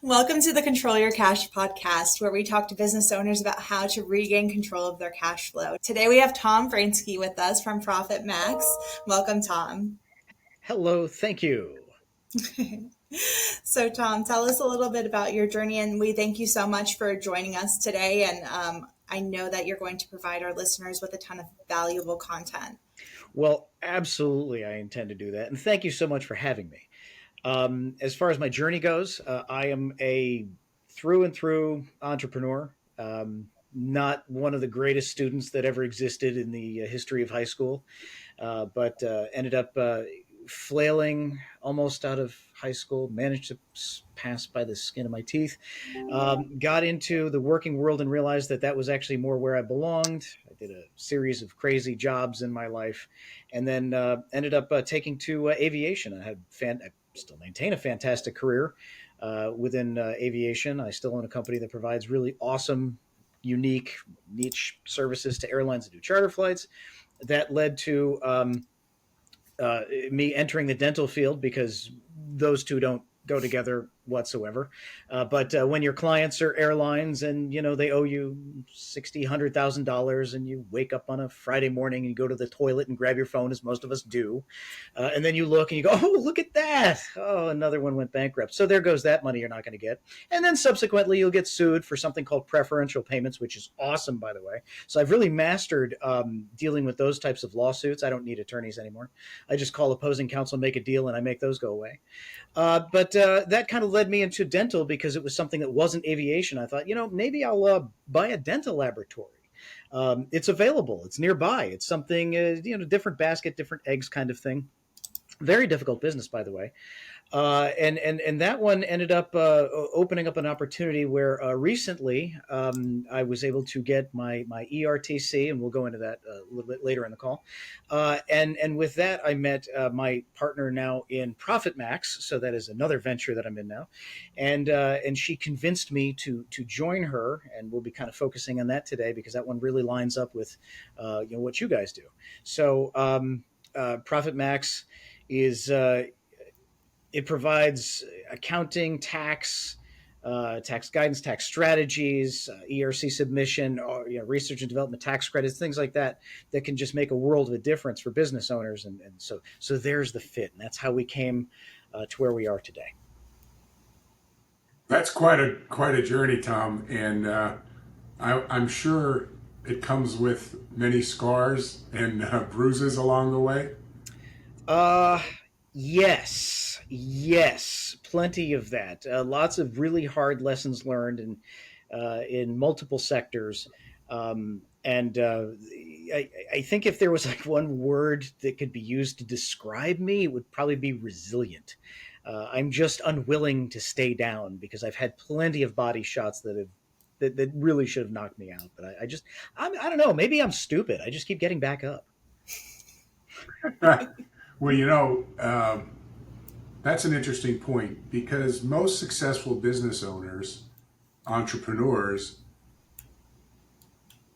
Welcome to the Control Your Cash podcast, where we talk to business owners about how to regain control of their cash flow. Today we have Tom Brainsky with us from Profit Max. Welcome, Tom. Hello, thank you. So, Tom, tell us a little bit about your journey, and we thank you so much for joining us today. And I know that you're going to provide our listeners with a ton of valuable content. Well, absolutely, I intend to do that. And thank you so much for having me. As far as my journey goes, I am a through and through entrepreneur. Not one of the greatest students that ever existed in the history of high school, but ended up flailing almost out of high school, managed to pass by the skin of my teeth, got into the working world and realized that that was actually more where I belonged. I did a series of crazy jobs in my life, and then ended up taking to aviation. I still maintain a fantastic career within aviation. I still own a company that provides really awesome, unique, niche services to airlines that do charter flights. That led to me entering the dental field because those two don't go together whatsoever. But when your clients are airlines and they owe you $60,000, $100,000, and you wake up on a Friday morning and you go to the toilet and grab your phone, as most of us do, and then you look and you go, "Oh, look at that! Oh, another one went bankrupt. So there goes that money you're not going to get." And then subsequently, you'll get sued for something called preferential payments, which is awesome, by the way. So I've really mastered dealing with those types of lawsuits. I don't need attorneys anymore. I just call opposing counsel, make a deal, and I make those go away. But that kind of led me into dental because it was something that wasn't aviation. I thought, maybe I'll buy a dental laboratory. It's available. It's nearby. It's something, different basket, different eggs kind of thing. Very difficult business, by the way. And that one ended up opening up an opportunity where recently I was able to get my ERTC, and we'll go into that a little bit later in the call. And with that, I met my partner now in Profit Max, so that is another venture that I'm in now, and she convinced me to join her, and we'll be kind of focusing on that today because that one really lines up with what you guys do. So Profit Max is it provides accounting, tax guidance, tax strategies, ERC submission, or research and development tax credits, things like that, that can just make a world of a difference for business owners. And so there's the fit, and that's how we came to where we are today. That's quite a journey, Tom, and I'm sure it comes with many scars and bruises along the way. Uh, yes, plenty of that. Lots of really hard lessons learned in multiple sectors. And I think if there was like one word that could be used to describe me, it would probably be resilient. I'm just unwilling to stay down because I've had plenty of body shots that really should have knocked me out. But I don't know. Maybe I'm stupid. I just keep getting back up. Well, that's an interesting point because most successful business owners, entrepreneurs,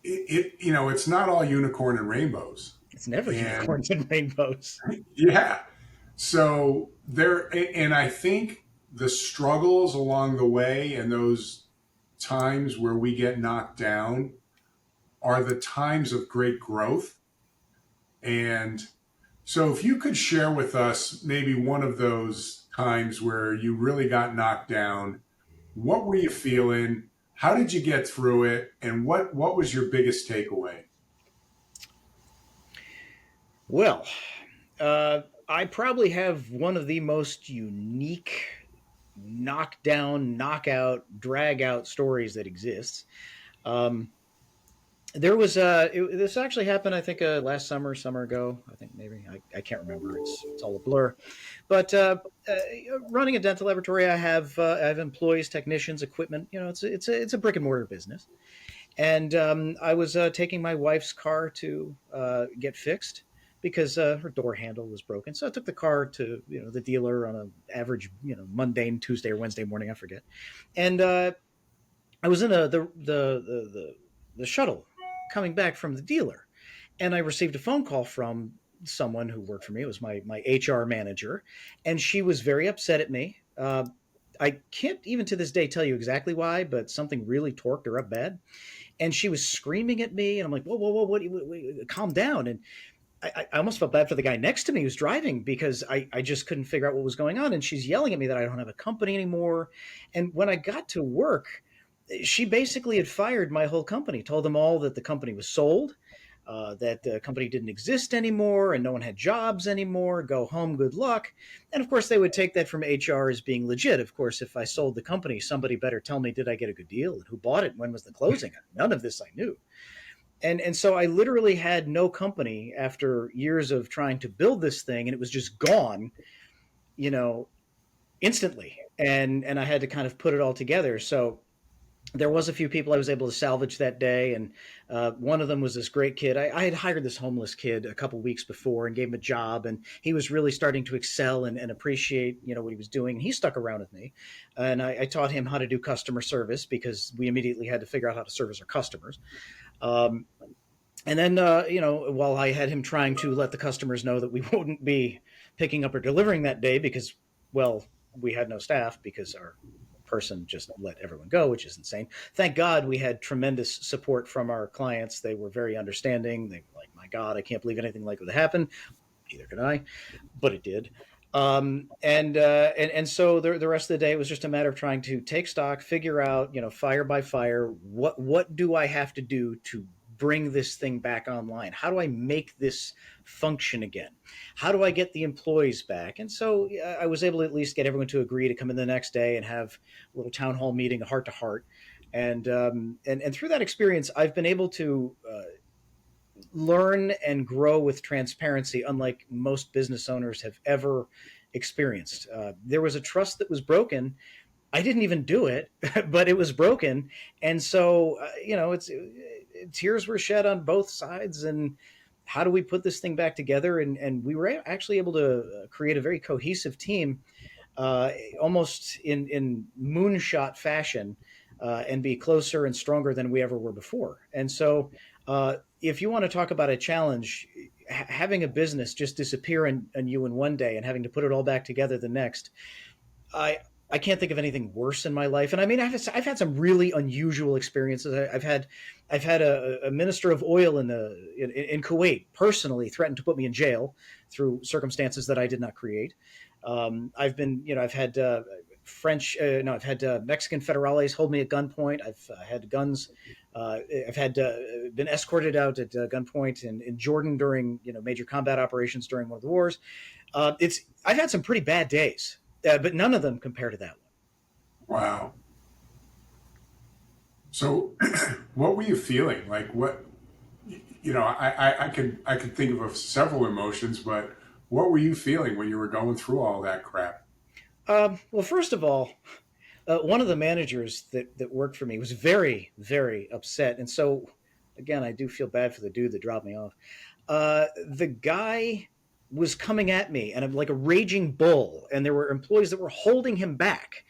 it's not all unicorn and rainbows. It's never And unicorns and rainbows. yeah, so and I think the struggles along the way and those times where we get knocked down are the times of great growth. And so, if you could share with us maybe one of those times where you really got knocked down, what were you feeling? How did you get through it? And what was your biggest takeaway? Well, I probably have one of the most unique knockdown, knockout, drag out stories that exists. Um, this actually happened, I think, last summer ago. I think maybe I can't remember. It's all a blur. But running a dental laboratory, I have employees, technicians, equipment. It's a brick and mortar business. And I was taking my wife's car to get fixed because her door handle was broken. So I took the car to the dealer on an average mundane Tuesday or Wednesday morning, I forget. And I was in the shuttle coming back from the dealer, and I received a phone call from someone who worked for me. It was my HR manager, and she was very upset at me. I can't even to this day tell you exactly why, but something really torqued her up bad. And she was screaming at me, and I'm like, whoa, whoa, whoa, calm down. And I almost felt bad for the guy next to me who's driving because I just couldn't figure out what was going on. And she's yelling at me that I don't have a company anymore. And when I got to work, she basically had fired my whole company, told them all that the company was sold, that the company didn't exist anymore and no one had jobs anymore. Go home, good luck. And of course, they would take that from HR as being legit. Of course, if I sold the company, somebody better tell me, did I get a good deal? And who bought it? When was the closing? None of this I knew. And so I literally had no company after years of trying to build this thing, and it was just gone, you know, instantly. And I had to kind of put it all together. So there was a few people I was able to salvage that day, and one of them was this great kid. I had hired this homeless kid a couple weeks before and gave him a job, and he was really starting to excel and appreciate what he was doing. He stuck around with me, and I taught him how to do customer service because we immediately had to figure out how to service our customers. Um, and then, while I had him trying to let the customers know that we wouldn't be picking up or delivering that day because, well, we had no staff because our person just let everyone go, which is insane. Thank God we had tremendous support from our clients. They were very understanding. They were like, my God, I can't believe anything like what happened. Neither could I, but it did. And so the rest of the day it was just a matter of trying to take stock, figure out, fire by fire, what do I have to do to bring this thing back online? How do I make this function again? How do I get the employees back? And so I was able to at least get everyone to agree to come in the next day and have a little town hall meeting, a heart to heart. And through that experience, I've been able to learn and grow with transparency, unlike most business owners have ever experienced. There was a trust that was broken. I didn't even do it, but it was broken, and so tears were shed on both sides. And how do we put this thing back together? And we were actually able to create a very cohesive team, almost in moonshot fashion, and be closer and stronger than we ever were before. And so, if you want to talk about a challenge, having a business just disappear on you in one day and having to put it all back together the next, I I can't think of anything worse in my life. And I mean, I've had some really unusual experiences. I've had a minister of oil in Kuwait personally threatened to put me in jail through circumstances that I did not create. I've had no, I've had Mexican federales hold me at gunpoint. I've had guns. I've had been escorted out at gunpoint in Jordan during major combat operations during one of the wars. I've had some pretty bad days, but none of them compare to that one. Wow. So, what were you feeling? Like, what? I could think of several emotions, but what were you feeling when you were going through all that crap? Well, first of all, one of the managers that worked for me was very, very upset. And so, again, I do feel bad for the dude that dropped me off. The guy was coming at me and I'm like a raging bull, and there were employees that were holding him back.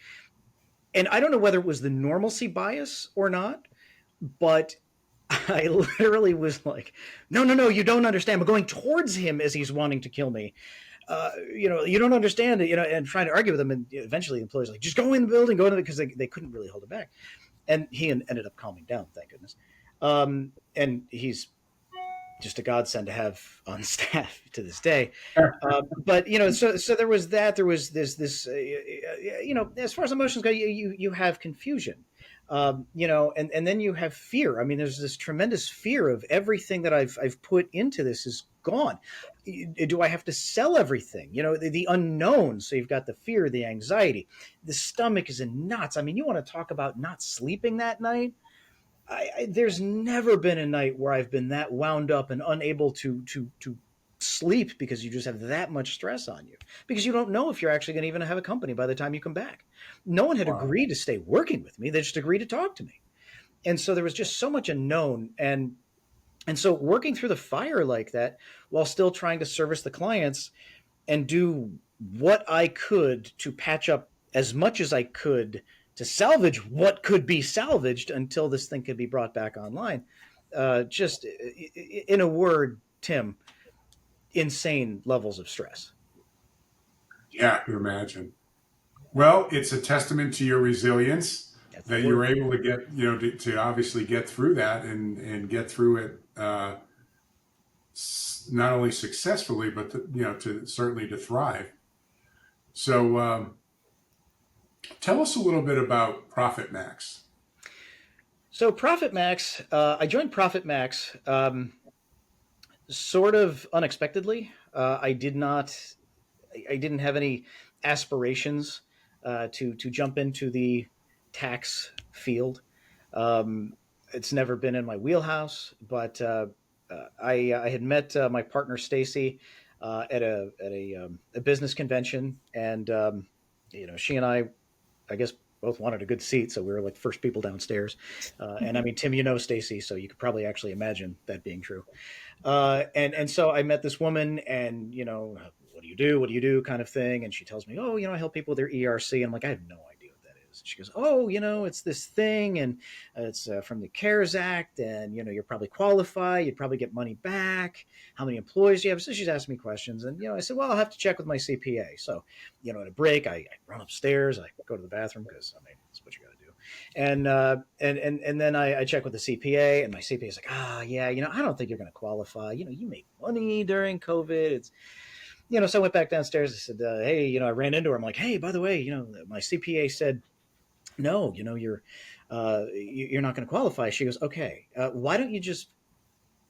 And I don't know whether it was the normalcy bias or not, but I literally was like, no, no, no, you don't understand. I'm going towards him as he's wanting to kill me. You don't understand it, and trying to argue with him. And eventually the employees were like, just go in the building, go in because they couldn't really hold it back. And he ended up calming down, thank goodness. And he's just a godsend to have on staff to this day. But so there was that. There was this. As far as emotions go, you have confusion. And then you have fear. I mean, there's this tremendous fear of everything that I've put into this is gone. Do I have to sell everything? The unknown. So you've got the fear, the anxiety, the stomach is in knots. I mean, you want to talk about not sleeping that night. There's never been a night where I've been that wound up and unable to sleep because you just have that much stress on you, because you don't know if you're actually going to even have a company by the time you come back. No one had Wow. agreed to stay working with me. They just agreed to talk to me. And so there was just so much unknown. And so working through the fire like that while still trying to service the clients and do what I could to patch up as much as I could to salvage what could be salvaged until this thing could be brought back online. Just in a word, Tim, insane levels of stress. Yeah, I could imagine. Well, it's a testament to your resilience That's the that you were word. able to get, to obviously get through that and get through it not only successfully, but to certainly to thrive. So, tell us a little bit about Profit Max. So Profit Max, I joined Profit Max sort of unexpectedly. I didn't have any aspirations to jump into the tax field. Um, it's never been in my wheelhouse, but I had met my partner Stacy at a business convention, and she and I guess both wanted a good seat, so we were like first people downstairs. And I mean, Tim, you know Stacy, so you could probably actually imagine that being true. And so I met this woman, and what do you do? What do you do? Kind of thing. And she tells me, oh, I help people with their ERC. And I'm like, I have no idea what that is. She goes, oh, it's this thing, and it's from the CARES Act, and you're probably qualified. You'd probably get money back. How many employees do you have? So she's asking me questions, and I said, well, I'll have to check with my CPA. So at a break, I run upstairs. I go to the bathroom because I mean, that's what you got to do. And then I check with the CPA, and my CPA is like, yeah, I don't think you're going to qualify. You made money during COVID. So I went back downstairs. I said, hey, I ran into her. I'm like, hey, by the way, my CPA said, no, you're not going to qualify. She goes, okay, why don't you just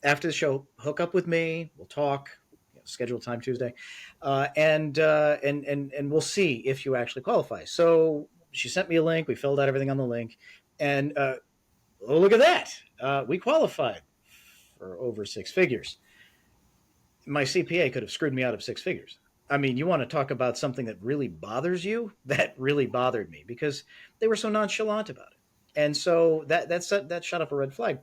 after the show hook up with me? We'll talk. Schedule time Tuesday, and we'll see if you actually qualify. So she sent me a link. We filled out everything on the link, and oh, look at that. We qualified for over six figures. My CPA could have screwed me out of six figures. I mean, you want to talk about something that really bothers you? That really bothered me because they were so nonchalant about it. And so that shot up a red flag.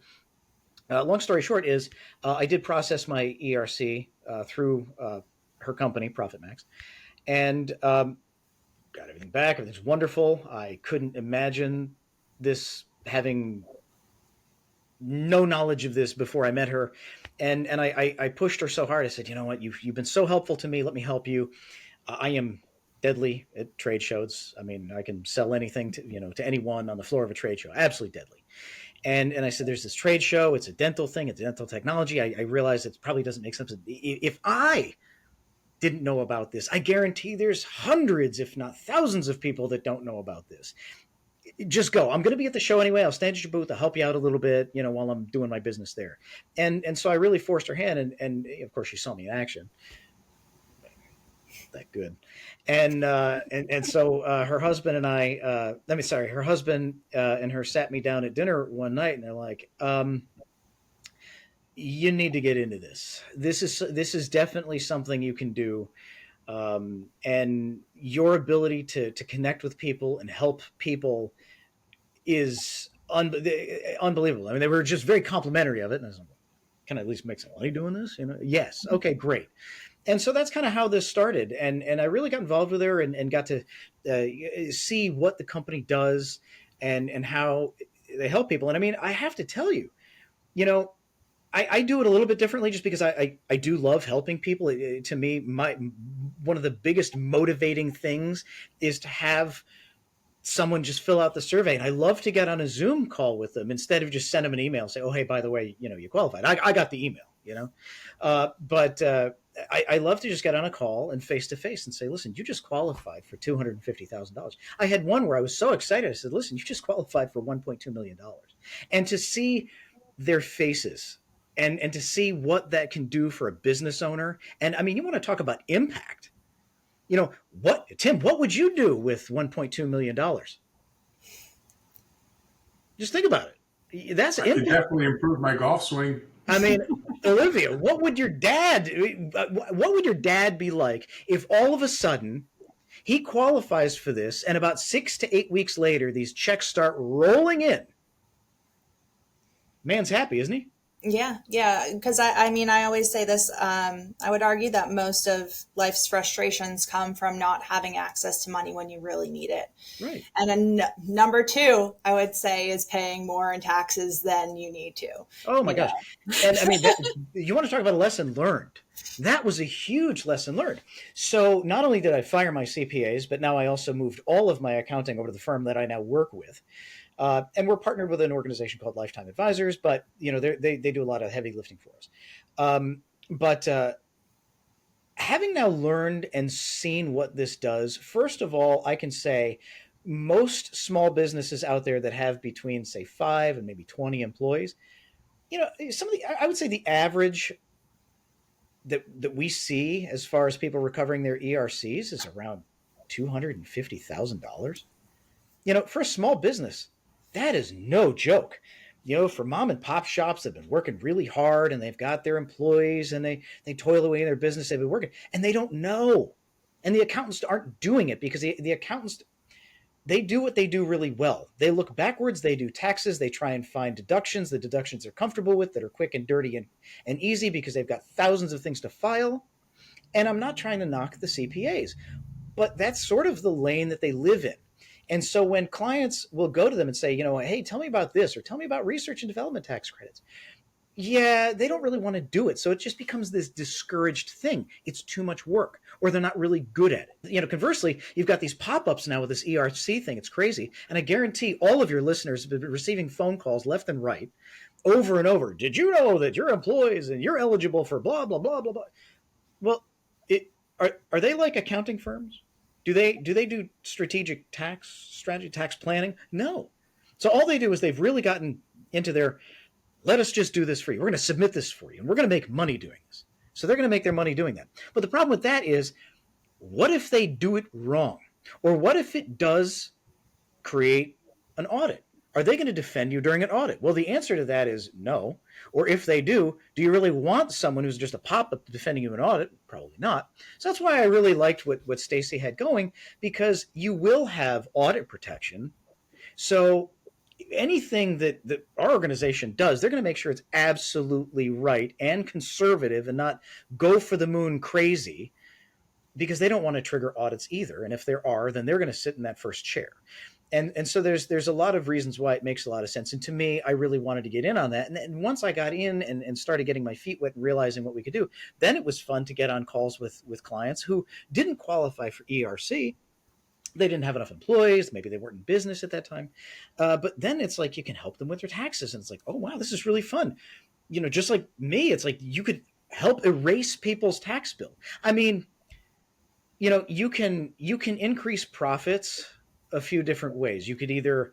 Long story short is I did process my ERC through her company, Profit Max, and got everything back. Everything's wonderful. I couldn't imagine this having no knowledge of this before I met her, and I pushed her so hard. I said, you know what, you've been so helpful to me. Let me help you. I am deadly at trade shows. I mean, I can sell anything to anyone on the floor of a trade show. Absolutely deadly. And I said, there's this trade show. It's a dental thing. It's dental technology. I realize it probably doesn't make sense. If I didn't know about this, I guarantee there's hundreds, if not thousands of people that don't know about this. Just go. I'm going to be at the show anyway. I'll stand at your booth. I'll help you out a little bit, while I'm doing my business there. And so I really forced her hand. And of course, she saw me in action. That good. And so her husband and her husband and her sat me down at dinner one night, and they're like, you need to get into this. This is definitely something you can do. And your ability to connect with people and help people is unbelievable. I mean, they were just very complimentary of it. And I was like, can I at least make some money doing this? Yes. Okay, great. And so that's kind of how this started. And I really got involved with her and got to see what the company does and how they help people. And I mean, I have to tell you, I do it a little bit differently just because I do love helping people. To me, one of the biggest motivating things is to have someone just fill out the survey. And I love to get on a Zoom call with them instead of just send them an email and say, oh, hey, by the way, you qualified. I got the email, but I love to just get on a call and face to face and say, listen, you just qualified for $250,000. I had one where I was so excited. I said, listen, you just qualified for $1.2 million. And to see their faces and to see what that can do for a business owner. And I mean, you want to talk about impact. Tim, what would you do with $1.2 million? Just think about it. That's I could impact. definitely improve my golf swing. I mean, Olivia, what would your dad be like if all of a sudden he qualifies for this and about 6 to 8 weeks later, these checks start rolling in? Man's happy, isn't he? Yeah. Because I mean, I always say this. I would argue that most of life's frustrations come from not having access to money when you really need it. Right. And then number two, I would say, is paying more in taxes than you need to. Oh my gosh. And I mean, you want to talk about a lesson learned. That was a huge lesson learned. So not only did I fire my CPAs, but now I also moved all of my accounting over to the firm that I now work with. And we're partnered with an organization called Lifetime Advisors, but they do a lot of heavy lifting for us. But having now learned and seen what this does, first of all, I can say most small businesses out there that have between, say, 5 and maybe 20 employees, some of the, I would say the average that we see as far as people recovering their ERCs is around $250,000. For a small business, that is no joke. For mom and pop shops that have been working really hard and they've got their employees and they toil away in their business, they've been working and they don't know. And the accountants aren't doing it because the accountants, they do what they do really well. They look backwards, they do taxes, they try and find deductions, the deductions they're comfortable with, that are quick and dirty and easy because they've got thousands of things to file. And I'm not trying to knock the CPAs, but that's sort of the lane that they live in. And so when clients will go to them and say, hey, tell me about this, or tell me about research and development tax credits, yeah, they don't really want to do it. So it just becomes this discouraged thing. It's too much work, or they're not really good at it. Conversely, you've got these pop-ups now with this ERC thing. It's crazy. And I guarantee all of your listeners have been receiving phone calls left and right over and over. Did you know that your employees and you're eligible for blah, blah, blah, blah, blah? Well, are they like accounting firms? Do they do strategic strategy tax planning? No. So all they do is they've really gotten into their, let us just do this for you. We're going to submit this for you, and we're going to make money doing this. So they're going to make their money doing that. But the problem with that is, what if they do it wrong? Or what if it does create an audit? Are they going to defend you during an audit? Well, the answer to that is no. Or if they do you really want someone who's just a pop-up defending you in an audit? Probably not. So that's why I really liked what Stacy had going, because you will have audit protection. So anything that our organization does, they're going to make sure it's absolutely right and conservative and not go for the moon crazy, because they don't want to trigger audits either. And if there are, then they're going to sit in that first chair. And so there's a lot of reasons why it makes a lot of sense. And to me, I really wanted to get in on that. And once I got in and started getting my feet wet and realizing what we could do, then it was fun to get on calls with clients who didn't qualify for ERC. They didn't have enough employees. Maybe they weren't in business at that time. But then it's like you can help them with their taxes. And it's like, oh, wow, this is really fun. Just like me, it's like you could help erase people's tax bill. I mean, you can increase profits a few different ways. You could either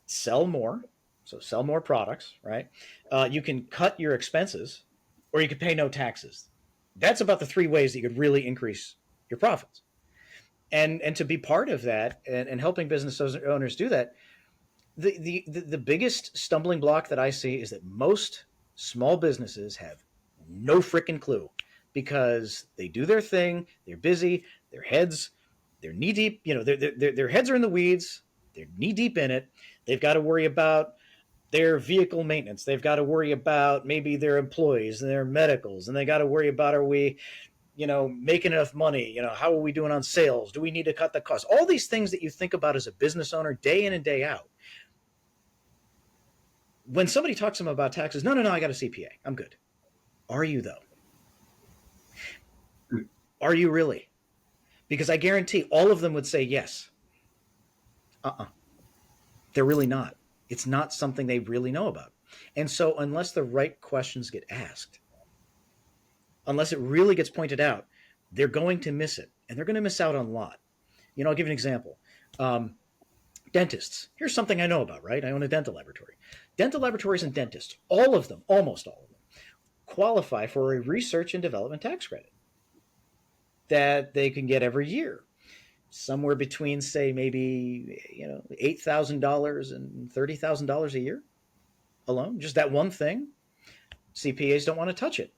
sell more, so sell more products, right? You can cut your expenses, or you could pay no taxes. That's about the 3 ways that you could really increase your profits. And to be part of that and helping business owners do that, the biggest stumbling block that I see is that most small businesses have no freaking clue, because they do their thing, they're busy, they're knee deep, their heads are in the weeds, they're knee deep in it. They've got to worry about their vehicle maintenance. They've got to worry about maybe their employees and their medicals, and they got to worry about, are we making enough money? How are we doing on sales? Do we need to cut the costs? All these things that you think about as a business owner day in and day out. When somebody talks to them about taxes, no, I got a CPA, I'm good. Are you though? Are you really? Because I guarantee all of them would say yes. They're really not. It's not something they really know about. And so unless the right questions get asked, unless it really gets pointed out, they're going to miss it. And they're going to miss out on a lot. I'll give you an example. Dentists. Here's something I know about, right? I own a dental laboratory. Dental laboratories and dentists, all of them, almost all of them, qualify for a research and development tax credit that they can get every year. Somewhere between, say, maybe, $8,000 and $30,000 a year alone. Just that one thing. CPAs don't want to touch it.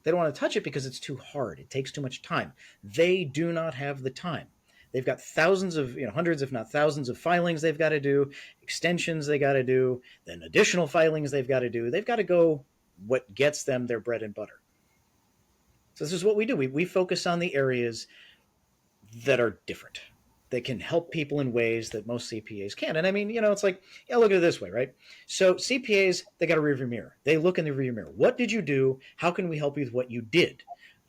They don't want to touch it because it's too hard. It takes too much time. They do not have the time. They've got thousands of, hundreds, if not thousands of filings they've got to do, extensions they got to do, then additional filings they've got to do. They've got to go what gets them their bread and butter. So this is what we do. We focus on the areas that are different, that can help people in ways that most CPAs can. And I mean, it's like, look at it this way, right? So CPAs, they got a rearview mirror. They look in the rearview mirror. What did you do? How can we help you with what you did?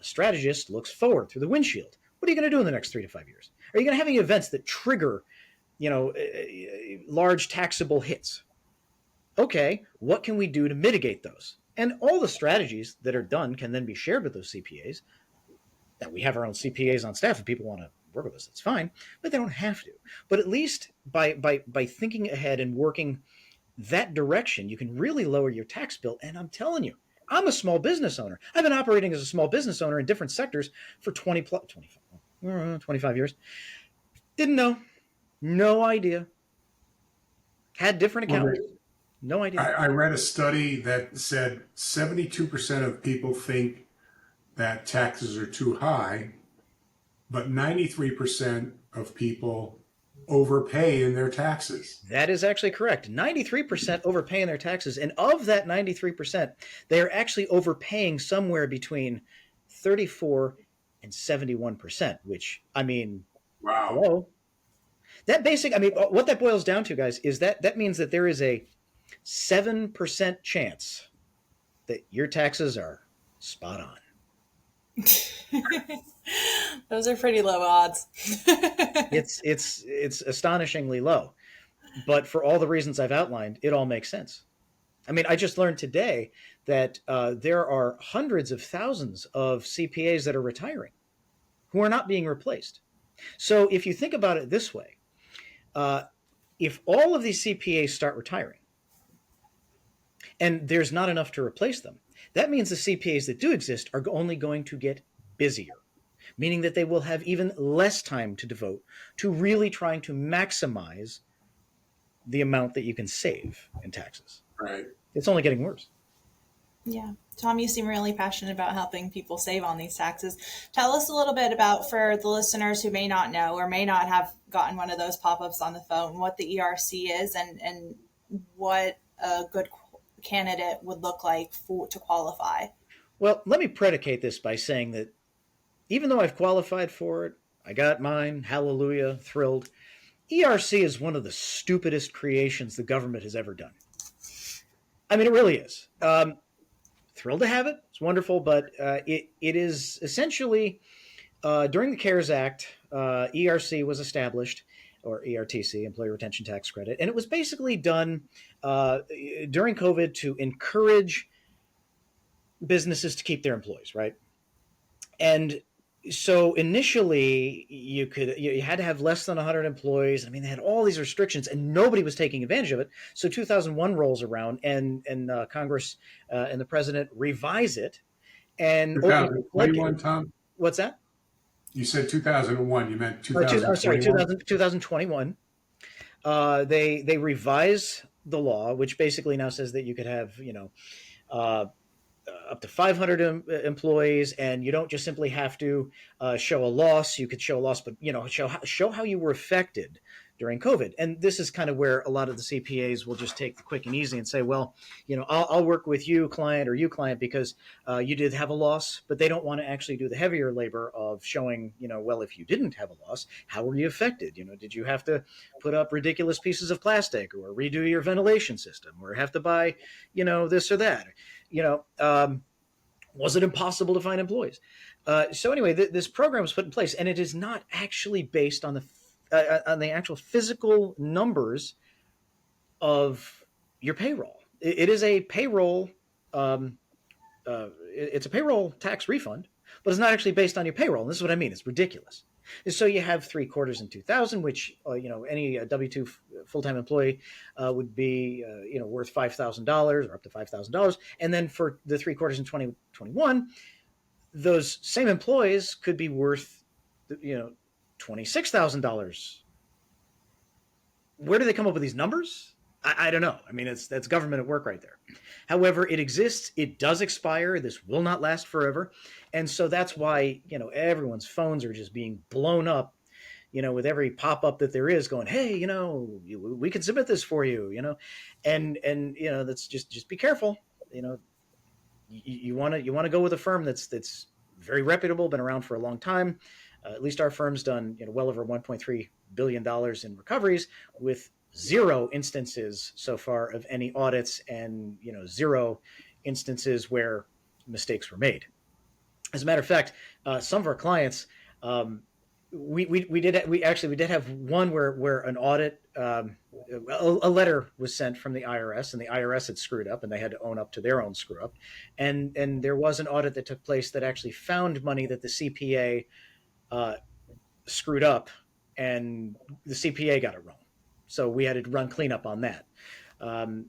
A strategist looks forward through the windshield. What are you going to do in the next 3 to 5 years? Are you going to have any events that trigger, large taxable hits? Okay, what can we do to mitigate those? And all the strategies that are done can then be shared with those CPAs. Now, we have our own CPAs on staff. If people want to work with us, that's fine, but they don't have to. But at least by thinking ahead and working that direction, you can really lower your tax bill. And I'm telling you, I'm a small business owner. I've been operating as a small business owner in different sectors for 25 years. Didn't know. No idea. Had different Well, accountants. No idea. I read a study that said 72% of people think that taxes are too high, but 93% of people overpay in their taxes. That is actually correct. 93% overpaying their taxes. And of that 93%, they are actually overpaying somewhere between 34 and 71%, which, I mean, Wow. hello. What that boils down to, guys, is that means that there is a 7% chance that your taxes are spot on. Those are pretty low odds. It's astonishingly low. But for all the reasons I've outlined, it all makes sense. I mean, I just learned today that there are hundreds of thousands of CPAs that are retiring who are not being replaced. So if you think about it this way, if all of these CPAs start retiring and there's not enough to replace them, that means the CPAs that do exist are only going to get busier, meaning that they will have even less time to devote to really trying to maximize the amount that you can save in taxes. Right. It's only getting worse. Yeah. Tom, you seem really passionate about helping people save on these taxes. Tell us a little bit about, for the listeners who may not know or may not have gotten one of those pop-ups on the phone, what the ERC is and what a good candidate would look like to qualify. Well, let me predicate this by saying that even though I've qualified for it, I got mine, hallelujah, thrilled. ERC is one of the stupidest creations the government has ever done. I mean, it really is. Thrilled to have it. It's wonderful, but it is essentially, during the CARES Act, ERC was established, or ERTC, Employee Retention Tax Credit, and it was basically done during COVID to encourage businesses to keep their employees, right? And so initially you had to have less than 100 employees. I mean, they had all these restrictions and nobody was taking advantage of it. So 2001 rolls around and Congress and the president revise it and 2021, Tom? What's that? You said 2001. You meant 2021? 2021. They revise the law, which basically now says that you could have, up to 500 employees, and you don't just simply have to show a loss. You could show a loss, but show how you were affected during COVID. And this is kind of where a lot of the CPAs will just take the quick and easy and say, well, I'll work with you, client, because you did have a loss, but they don't want to actually do the heavier labor of showing, well, if you didn't have a loss, how were you affected? Did you have to put up ridiculous pieces of plastic or redo your ventilation system or have to buy, this or that? Was it impossible to find employees? So anyway, this program was put in place, and it is not actually based on the actual physical numbers of your payroll. It is a payroll. It's a payroll tax refund, but it's not actually based on your payroll. And this is what I mean. It's ridiculous. So you have 3 quarters in 2000, which any W-2 full-time employee would be worth $5,000 or up to $5,000, and then for the 3 quarters in 2021, those same employees could be worth $26,000. Where do they come up with these numbers? I don't know. I mean, that's government at work right there. However, it exists. It does expire. This will not last forever. And so that's why, everyone's phones are just being blown up, with every pop-up that there is going, hey, we can submit this for you, and that's just be careful. You want to go with a firm that's very reputable, been around for a long time. At least our firm's done, well over $1.3 billion in recoveries with 0 instances so far of any audits and 0 instances where mistakes were made. As a matter of fact, some of our clients, um, we did have one where an audit, a letter was sent from the IRS, and the IRS had screwed up, and they had to own up to their own screw up, and there was an audit that took place that actually found money that the CPA uh, screwed up, and the CPA got it wrong, so we had to run cleanup on that.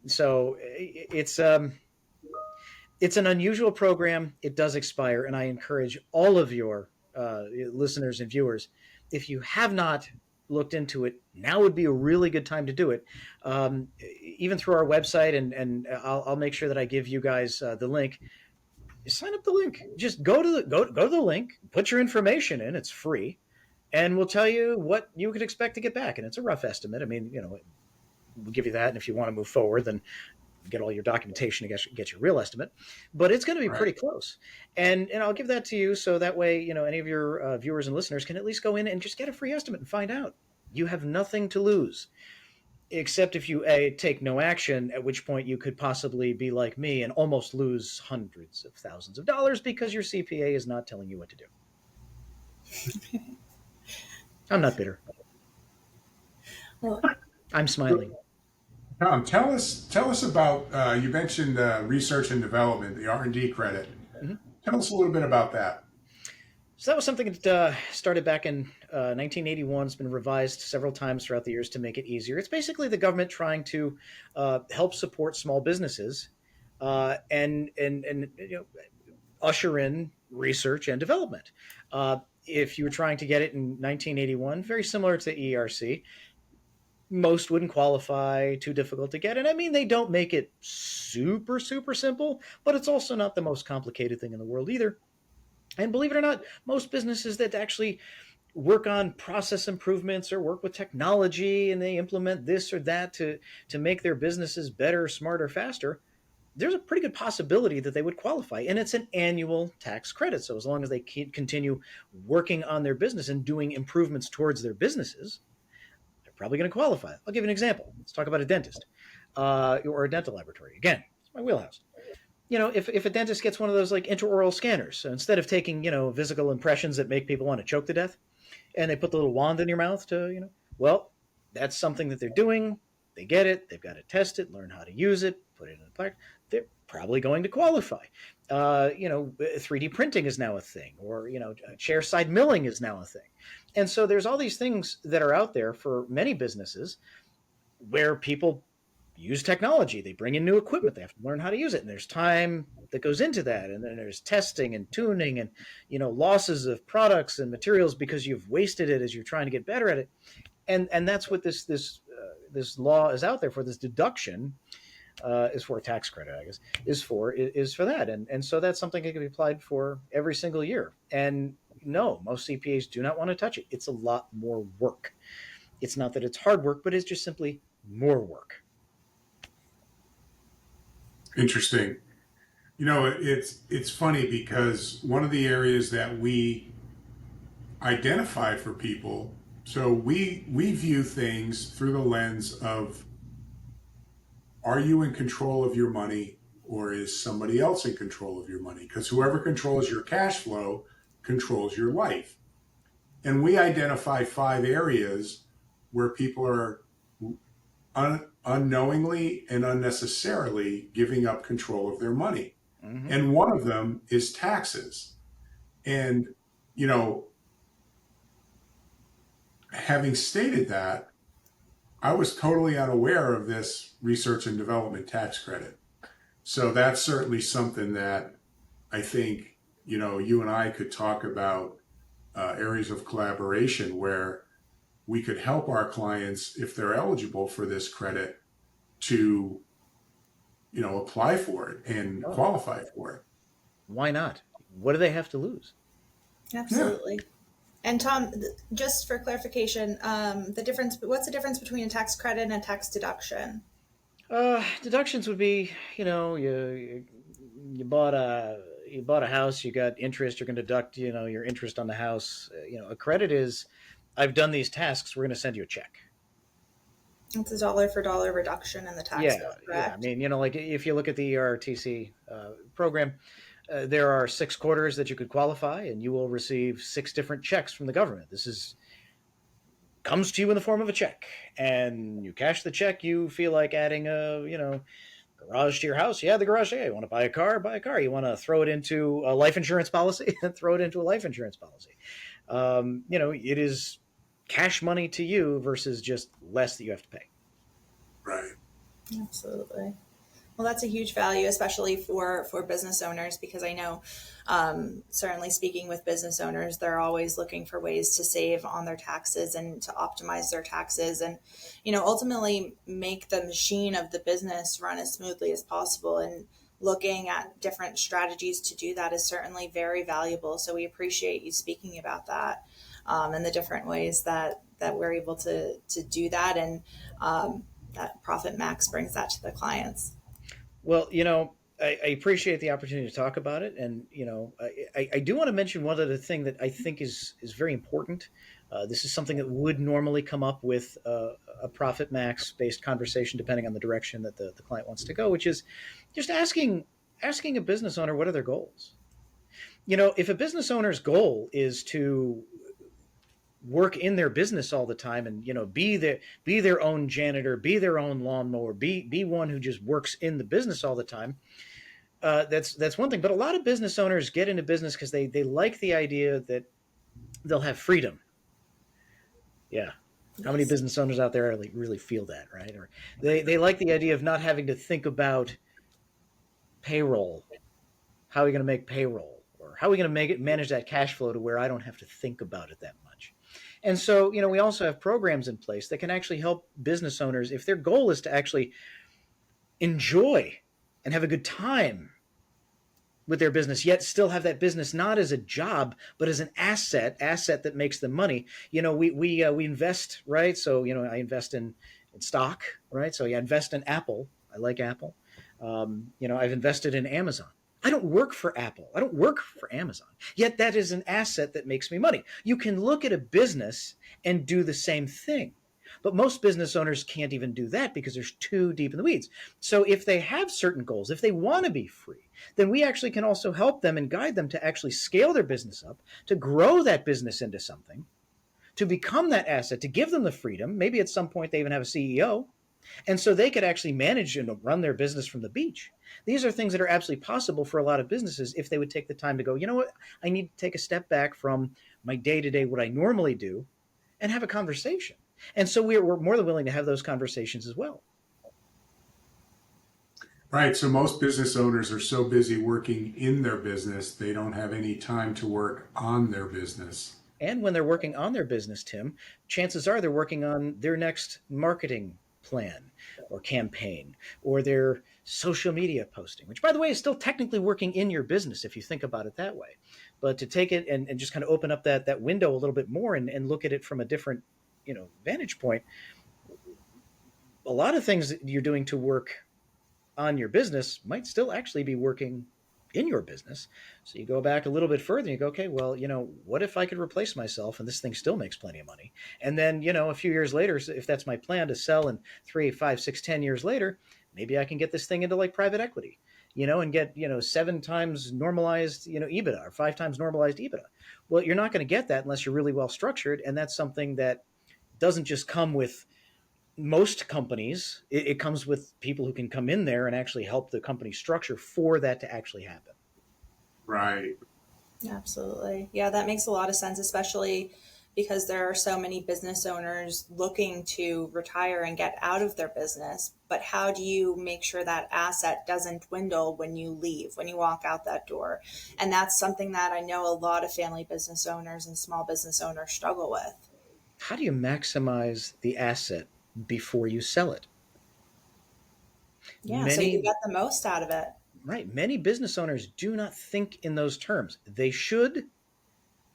So it's an unusual program. It does expire, and I encourage all of your listeners and viewers, if you have not looked into it, now would be a really good time to do it. Even through our website, and I'll make sure that I give you guys the link. Sign up the link. Just go to the link, put your information in. It's free, and we'll tell you what you could expect to get back. And it's a rough estimate. I mean, we'll give you that, and if you want to move forward, then get all your documentation to get your real estimate, but it's going to be Right. pretty close. And I'll give that to you so that way, any of your viewers and listeners can at least go in and just get a free estimate and find out. You have nothing to lose, except if you take no action, at which point you could possibly be like me and almost lose hundreds of thousands of dollars because your CPA is not telling you what to do. I'm not bitter. Well, I'm smiling. Tom, tell us about you mentioned research and development, the R&D credit. Mhm. Tell us a little bit about that. So that was something that started back in 1981. It's been revised several times throughout the years to make it easier. It's basically the government trying to help support small businesses and usher in research and development. If you were trying to get it in 1981, very similar to the ERC, most wouldn't qualify, too difficult to get. And I mean, they don't make it super, super simple, but it's also not the most complicated thing in the world either. And believe it or not, most businesses that actually work on process improvements or work with technology and they implement this or that to make their businesses better, smarter, faster, there's a pretty good possibility that they would qualify. And it's an annual tax credit. So as long as they continue working on their business and doing improvements towards their businesses, they're probably going to qualify. I'll give you an example. Let's talk about a dentist or a dental laboratory. Again, it's my wheelhouse. If a dentist gets one of those like intraoral scanners, so instead of taking, physical impressions that make people want to choke to death, and they put the little wand in your mouth well, that's something that they're doing. They get it. They've got to test it, learn how to use it, put it in a plaque. They're probably going to qualify. 3D printing is now a thing, or, chair side milling is now a thing. And so there's all these things that are out there for many businesses where people use technology. They bring in new equipment. They have to learn how to use it. And there's time that goes into that. And then there's testing and tuning and, losses of products and materials because you've wasted it as you're trying to get better at it. And that's what this law is out there for. This deduction is for a tax credit, I guess, is for that. And so that's something that can be applied for every single year. And no, most CPAs do not want to touch it. It's a lot more work. It's not that it's hard work, but it's just simply more work. Interesting. It's funny because one of the areas that we identify for people, so we view things through the lens of, are you in control of your money or is somebody else in control of your money? Because whoever controls your cash flow controls your life. And we identify 5 areas where people are unknowingly and unnecessarily giving up control of their money. Mm-hmm. And one of them is taxes. And, having stated that, I was totally unaware of this research and development tax credit. So that's certainly something that I think, you and I could talk about areas of collaboration where we could help our clients, if they're eligible for this credit, to apply for it and qualify for it. Why not? What do they have to lose? absolutely. And Tom, just for clarification, what's the difference between a tax credit and a tax deduction? Deductions would be, you bought a house, you got interest, you're going to deduct, your interest on the house. A credit is, I've done these tasks, we're going to send you a check. It's a dollar for dollar reduction in the tax bill, Yeah. I correct? mean, like if you look at the ERTC program, There are 6 quarters that you could qualify, and you will receive 6 different checks from the government. This is comes to you in the form of a check, and you cash the check. You feel like adding a garage to your house. Yeah, the garage. Yeah, you want to buy a car? Buy a car. You want to throw it into a life insurance policy? Throw it into a life insurance policy. It is cash money to you versus just less that you have to pay. Right. Absolutely. Well, that's a huge value, especially for business owners, because I know, certainly speaking with business owners, they're always looking for ways to save on their taxes and to optimize their taxes, and ultimately make the machine of the business run as smoothly as possible. And looking at different strategies to do that is certainly very valuable. So we appreciate you speaking about that, and the different ways that we're able to do that, and that Profit Max brings that to the clients. Well, I appreciate the opportunity to talk about it, and I do want to mention one other thing that I think is very important. This is something that would normally come up with a profit max based conversation, depending on the direction that the client wants to go, which is just asking a business owner what are their goals. If a business owner's goal is to work in their business all the time and be their own janitor, be their own lawnmower, be one who just works in the business all the time, that's one thing. But a lot of business owners get into business because they like the idea that they'll have freedom. Yeah. How many Yes. business owners out there really feel that, right? Or they like the idea of not having to think about payroll. How are we going to make payroll? Or how are we going to manage that cash flow to where I don't have to think about it that much? And so, we also have programs in place that can actually help business owners if their goal is to actually enjoy and have a good time with their business, yet still have that business not as a job, but as an asset that makes them money. We invest, right? So, I invest in stock, right? So, yeah, I invest in Apple. I like Apple. I've invested in Amazon. I don't work for Apple. I don't work for Amazon. Yet that is an asset that makes me money. You can look at a business and do the same thing. But most business owners can't even do that because they're too deep in the weeds. So if they have certain goals, if they want to be free, then we actually can also help them and guide them to actually scale their business up, to grow that business into something, to become that asset, to give them the freedom. Maybe at some point they even have a CEO. And so they could actually manage and run their business from the beach. These are things that are absolutely possible for a lot of businesses if they would take the time to go, you know what, I need to take a step back from my day to day, what I normally do, and have a conversation. And so we're more than willing to have those conversations as well. Right. So most business owners are so busy working in their business, they don't have any time to work on their business. And when they're working on their business, Tim, chances are they're working on their next marketing plan or campaign or their social media posting, which, by the way, is still technically working in your business if you think about it that way. But to take it and just kind of open up that window a little bit more and look at it from a different vantage point, a lot of things that you're doing to work on your business might still actually be working in your business. So you go back a little bit further and you go, okay, well, what if I could replace myself and this thing still makes plenty of money? And then, a few years later, if that's my plan to sell in 3, 5, 6, 10 years later, maybe I can get this thing into like private equity, and get, 7 times normalized, EBITDA or 5 times normalized EBITDA. Well, you're not going to get that unless you're really well structured. And that's something that doesn't just come with most companies. It comes with people who can come in there and actually help the company structure for that to actually happen. Right. Absolutely. Yeah, that makes a lot of sense, especially because there are so many business owners looking to retire and get out of their business. But how do you make sure that asset doesn't dwindle when you leave, when you walk out that door? And that's something that I know a lot of family business owners and small business owners struggle with. How do you maximize the asset before you sell it? Yeah, so you Many, get the most out of it. right, many business owners do not think in those terms. They should,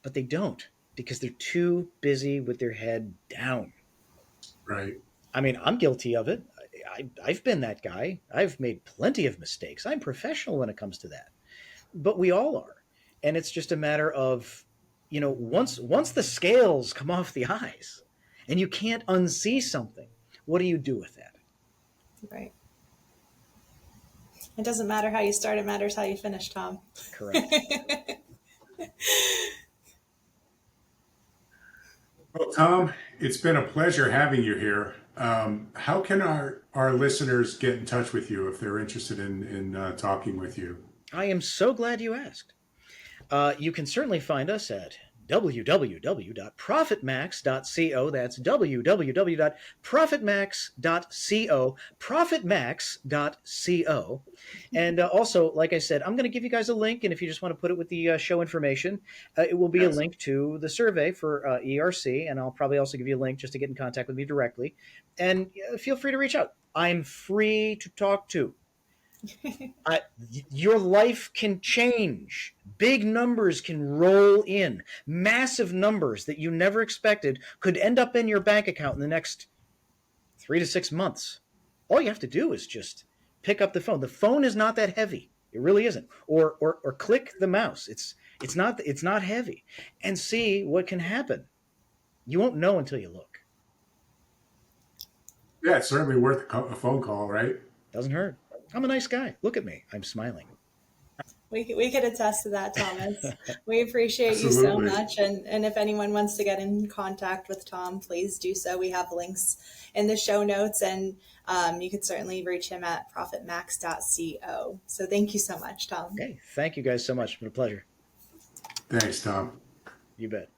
but they don't because they're too busy with their head down. Right. I mean, I'm guilty of it. I've been that guy. I've made plenty of mistakes. I'm professional when it comes to that, but we all are. And it's just a matter of, once the scales come off the eyes and you can't unsee something, what do you do with that? Right. It doesn't matter how you start, it matters how you finish, Tom. Correct. Well, Tom, it's been a pleasure having you here. How can our listeners get in touch with you if they're interested in talking with you? I am so glad you asked. You can certainly find us at www.profitmax.co. That's www.profitmax.co, profitmax.co. And also, like I said, I'm going to give you guys a link, and if you just want to put it with the show information, it will be a Yes. link to the survey for ERC, and I'll probably also give you a link just to get in contact with me directly. And feel free to reach out. I'm free to talk to. I, your life can change. Big numbers can roll in. Massive numbers that you never expected could end up in your bank account in the next 3 to 6 months. All you have to do is just pick up the phone. The phone is not that heavy. It really isn't. Or click the mouse. It's not heavy. And see what can happen. You won't know until you look. Yeah, it's certainly worth a phone call, right? Doesn't hurt. I'm a nice guy. Look at me. I'm smiling. We could attest to that, Thomas. We appreciate you so Absolutely. much. And if anyone wants to get in contact with Tom, please do so. We have links in the show notes, and you could certainly reach him at profitmax.co. So thank you so much, Tom. Okay. Thank you guys so much. It's been a pleasure. Thanks, Tom. You bet.